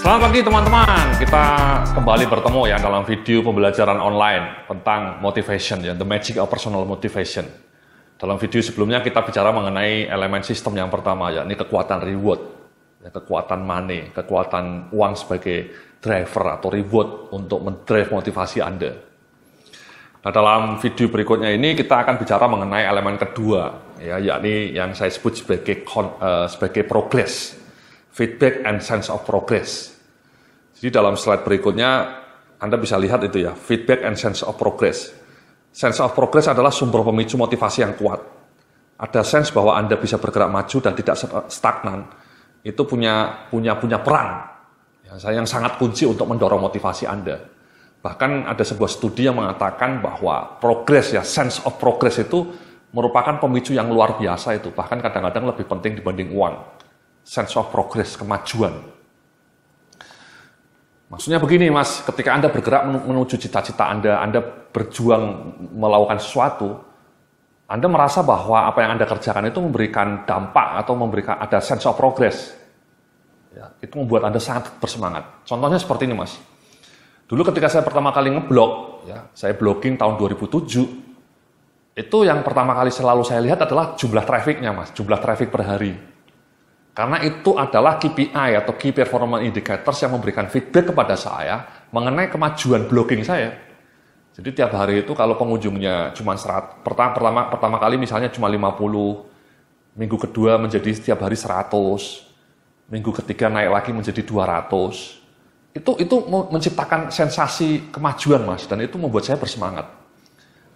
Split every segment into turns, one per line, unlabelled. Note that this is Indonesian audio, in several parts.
Selamat pagi teman-teman, kita kembali bertemu ya dalam video pembelajaran online tentang motivation ya, the magic of personal motivation. Dalam video sebelumnya kita bicara mengenai elemen sistem yang pertama ya, ini kekuatan reward, ya, kekuatan money, kekuatan uang sebagai driver atau reward untuk mendrive motivasi Anda. Nah, dalam video berikutnya ini kita akan bicara mengenai elemen kedua ya, yakni yang saya sebut sebagai progress, feedback and sense of progress. Jadi dalam slide berikutnya Anda bisa lihat itu ya, feedback and sense of progress. Sense of progress adalah sumber pemicu motivasi yang kuat. Ada sense bahwa Anda bisa bergerak maju dan tidak stagnan. Itu punya peran ya, yang sangat kunci untuk mendorong motivasi Anda. Bahkan ada sebuah studi yang mengatakan bahwa progress ya, sense of progress itu merupakan pemicu yang luar biasa itu. Bahkan kadang-kadang lebih penting dibanding uang. Sense of progress, kemajuan. Maksudnya begini Mas, ketika Anda bergerak menuju cita-cita Anda berjuang melakukan sesuatu, Anda merasa bahwa apa yang Anda kerjakan itu memberikan dampak atau memberikan ada sense of progress. Ya, itu membuat Anda sangat bersemangat. Contohnya seperti ini Mas. Dulu ketika saya pertama kali ngeblog, ya, saya blogging tahun 2007, itu yang pertama kali selalu saya lihat adalah jumlah trafficnya Mas, jumlah traffic per hari. Karena itu adalah KPI atau Key Performance Indicators yang memberikan feedback kepada saya mengenai kemajuan blogging saya. Jadi tiap hari itu kalau pengunjungnya cuma 100, pertama kali misalnya cuma 50, minggu kedua menjadi setiap hari 100, minggu ketiga naik lagi menjadi 200. Itu menciptakan sensasi kemajuan Mas, dan itu membuat saya bersemangat.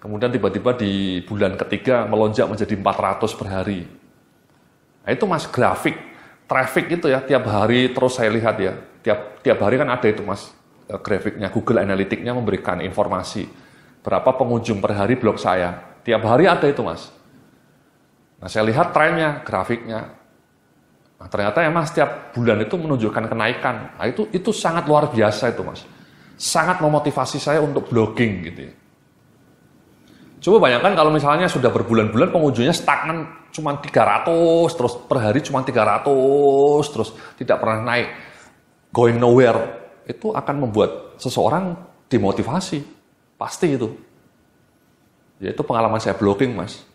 Kemudian tiba-tiba di bulan ketiga melonjak menjadi 400 per hari. Nah itu Mas, traffic itu ya, tiap hari terus saya lihat ya, tiap hari kan ada itu Mas, grafiknya, Google Analytics-nya memberikan informasi berapa pengunjung per hari blog saya, tiap hari ada itu Mas. Nah saya lihat trennya, grafiknya, nah ternyata ya Mas, tiap bulan itu menunjukkan kenaikan. Nah itu sangat luar biasa itu Mas, sangat memotivasi saya untuk blogging gitu ya. Coba bayangkan kalau misalnya sudah berbulan-bulan pengunjungnya stagnan cuma 300, terus per hari cuma 300, terus tidak pernah naik, going nowhere, itu akan membuat seseorang dimotivasi, pasti itu. Yaitu pengalaman saya blogging Mas.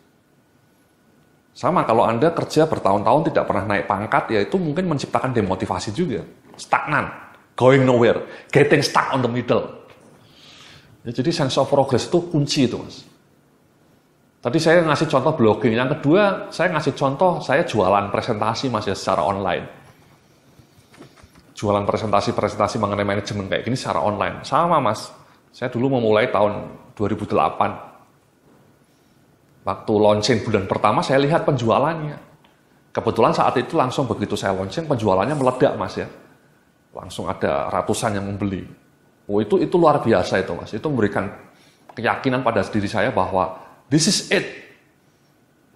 Sama kalau Anda kerja bertahun-tahun tidak pernah naik pangkat, ya itu mungkin menciptakan demotivasi juga, stagnan, going nowhere, getting stuck on the middle. Ya, jadi sense of progress itu kunci itu Mas. Tadi saya ngasih contoh blogging, yang kedua saya ngasih contoh saya jualan presentasi Mas ya secara online. Jualan presentasi mengenai manajemen kayak gini secara online. Sama Mas, saya dulu memulai tahun 2008. Waktu launching bulan pertama saya lihat penjualannya. Kebetulan saat itu langsung begitu saya launching penjualannya meledak Mas ya. Langsung ada ratusan yang membeli. Oh itu luar biasa itu Mas. Itu memberikan keyakinan pada diri saya bahwa this is it.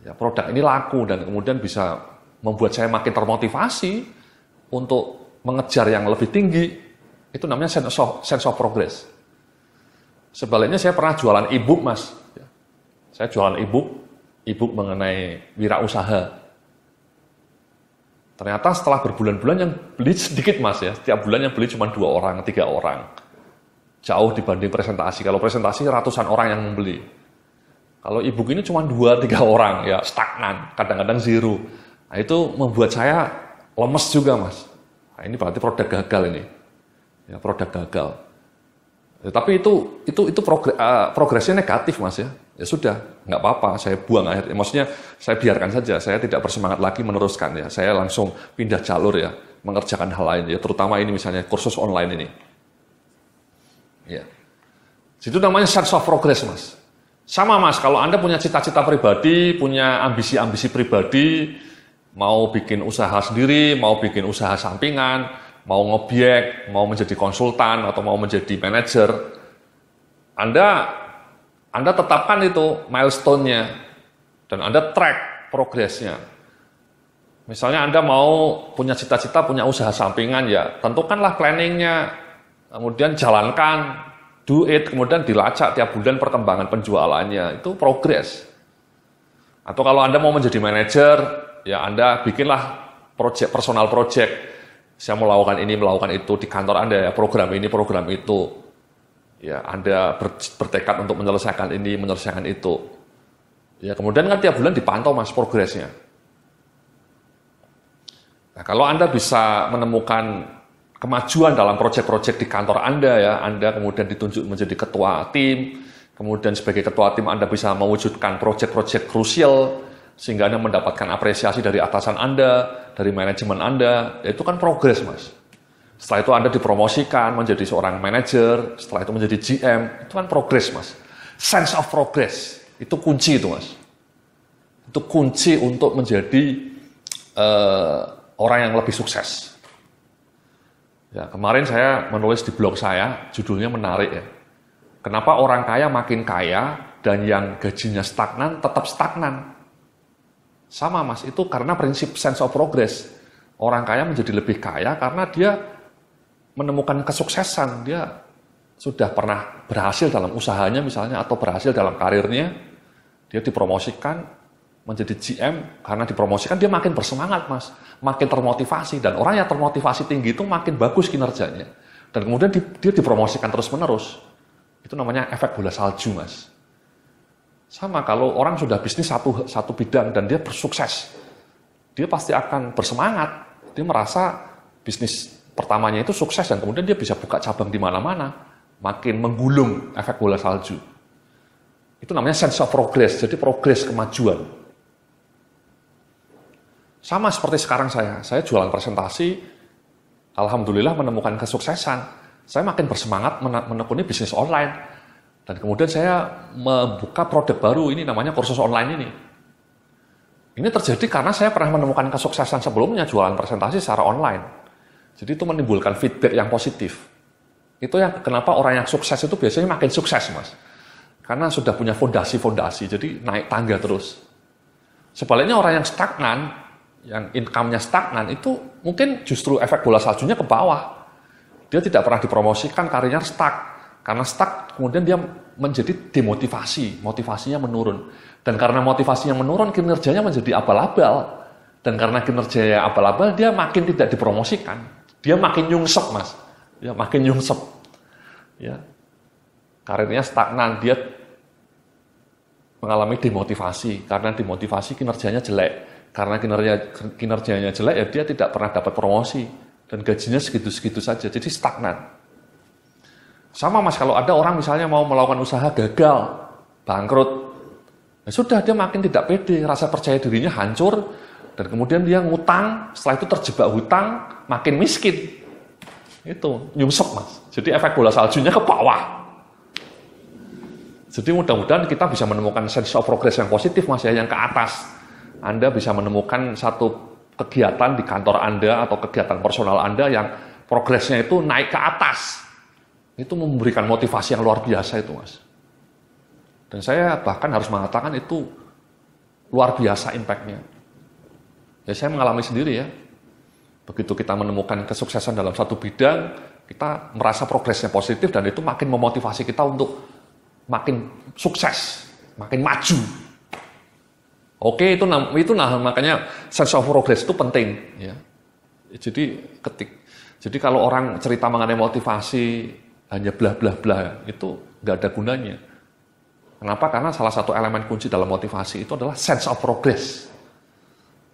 Ya, produk ini laku dan kemudian bisa membuat saya makin termotivasi untuk mengejar yang lebih tinggi. Itu namanya sense of progress. Sebaliknya saya pernah jualan e-book Mas. Saya jualan e-book mengenai wirausaha. Ternyata setelah berbulan-bulan yang beli sedikit Mas ya. Setiap bulan yang beli cuma 2 orang, 3 orang. Jauh dibanding presentasi. Kalau presentasi ratusan orang yang membeli. Kalau e-book ini cuma 2-3 orang, ya stagnan, kadang-kadang zero. Nah itu membuat saya lemes juga Mas. Nah, ini berarti produk gagal ini, ya produk gagal. Ya, tapi itu progresnya negatif Mas ya. Ya sudah, nggak apa-apa, saya buang akhirnya. Maksudnya saya biarkan saja, saya tidak bersemangat lagi meneruskan ya. Saya langsung pindah jalur ya, mengerjakan hal lain ya. Terutama ini misalnya kursus online ini. Ya, itu namanya sense of progress Mas. Sama Mas, kalau Anda punya cita-cita pribadi, punya ambisi-ambisi pribadi, mau bikin usaha sendiri, mau bikin usaha sampingan, mau ngebyek, mau menjadi konsultan, atau mau menjadi manajer, Anda tetapkan itu milestone-nya, dan Anda track progresnya. Misalnya Anda mau punya cita-cita, punya usaha sampingan, ya tentukanlah planning-nya, kemudian jalankan, do it, kemudian dilacak tiap bulan perkembangan penjualannya, itu progres. Atau kalau Anda mau menjadi manajer, ya Anda bikinlah personal project, Saya melakukan ini, melakukan itu di kantor Anda, ya, program ini, program itu. Ya, Anda bertekad untuk menyelesaikan ini, menyelesaikan itu. Ya, kemudian kan tiap bulan dipantau Mas progresnya. Nah, kalau Anda bisa menemukan kemajuan dalam proyek-proyek di kantor Anda, ya, Anda kemudian ditunjuk menjadi ketua tim, kemudian sebagai ketua tim Anda bisa mewujudkan proyek-proyek krusial, sehingga Anda mendapatkan apresiasi dari atasan Anda, dari manajemen Anda, itu kan progres, Mas. Setelah itu Anda dipromosikan menjadi seorang manajer, setelah itu menjadi GM, itu kan progres, Mas. Sense of progress, itu kunci itu, Mas. Itu kunci untuk menjadi orang yang lebih sukses. Ya, kemarin saya menulis di blog saya, judulnya menarik ya. Kenapa orang kaya makin kaya dan yang gajinya stagnan tetap stagnan? Sama Mas, itu karena prinsip sense of progress. Orang kaya menjadi lebih kaya karena dia menemukan kesuksesan. Dia sudah pernah berhasil dalam usahanya misalnya, atau berhasil dalam karirnya. Dia dipromosikan menjadi GM, karena dipromosikan dia makin bersemangat Mas. Makin termotivasi, dan orang yang termotivasi tinggi itu makin bagus kinerjanya. Dan kemudian dia dipromosikan terus-menerus. Itu namanya efek bola salju Mas. Sama kalau orang sudah bisnis satu bidang dan dia bersukses, dia pasti akan bersemangat. Dia merasa bisnis pertamanya itu sukses dan kemudian dia bisa buka cabang di mana-mana, makin menggulung efek bola salju. Itu namanya sense of progress, jadi progres kemajuan. Sama seperti sekarang saya jualan presentasi, alhamdulillah menemukan kesuksesan. Saya makin bersemangat menekuni bisnis online. Dan kemudian saya membuka produk baru, ini namanya kursus online ini. Ini terjadi karena saya pernah menemukan kesuksesan sebelumnya jualan presentasi secara online. Jadi itu menimbulkan feedback yang positif. Itu yang kenapa orang yang sukses itu biasanya makin sukses, Mas. Karena sudah punya fondasi-fondasi, jadi naik tangga terus. Sebaliknya orang yang stagnan, yang income-nya stagnan, itu mungkin justru efek bola saljunya ke bawah. Dia tidak pernah dipromosikan, karirnya stuck. Karena stuck, kemudian dia menjadi demotivasi, motivasinya menurun. Dan karena motivasinya menurun, kinerjanya menjadi abal-abal. Dan karena kinerjanya abal-abal, dia makin tidak dipromosikan. Dia makin nyungsep, Mas. Ya, makin nyungsep. Ya. Karirnya stagnan, dia mengalami demotivasi. Karena demotivasi, kinerjanya jelek. Karena kinerjanya jelek, ya dia tidak pernah dapat promosi. Dan gajinya segitu-segitu saja, jadi stagnan. Sama Mas, kalau ada orang misalnya mau melakukan usaha gagal, bangkrut, ya sudah dia makin tidak pede, rasa percaya dirinya hancur, dan kemudian dia ngutang, setelah itu terjebak hutang, makin miskin. Itu nyungsep Mas. Jadi efek bola saljunya ke bawah. Jadi mudah-mudahan kita bisa menemukan sense of progress yang positif Mas ya, yang ke atas. Anda bisa menemukan satu kegiatan di kantor Anda atau kegiatan personal Anda yang progresnya itu naik ke atas. Itu memberikan motivasi yang luar biasa itu Mas. Dan saya bahkan harus mengatakan itu luar biasa impact-nya. Ya saya mengalami sendiri ya. Begitu kita menemukan kesuksesan dalam satu bidang, kita merasa progresnya positif dan itu makin memotivasi kita untuk makin sukses, makin maju. Oke, itu makanya sense of progress itu penting ya. Jadi kalau orang cerita mengenai motivasi hanya blah blah blah itu nggak ada gunanya. Kenapa? Karena salah satu elemen kunci dalam motivasi itu adalah sense of progress.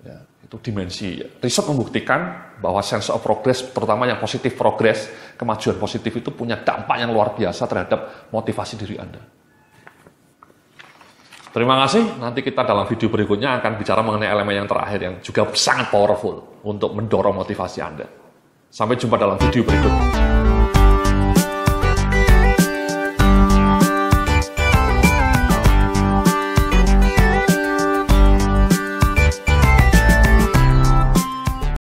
Ya, itu dimensi. Riset membuktikan bahwa sense of progress, terutama yang positif progress, kemajuan positif itu punya dampak yang luar biasa terhadap motivasi diri Anda. Terima kasih. Nanti kita dalam video berikutnya akan bicara mengenai elemen yang terakhir yang juga sangat powerful untuk mendorong motivasi Anda. Sampai jumpa dalam video berikutnya.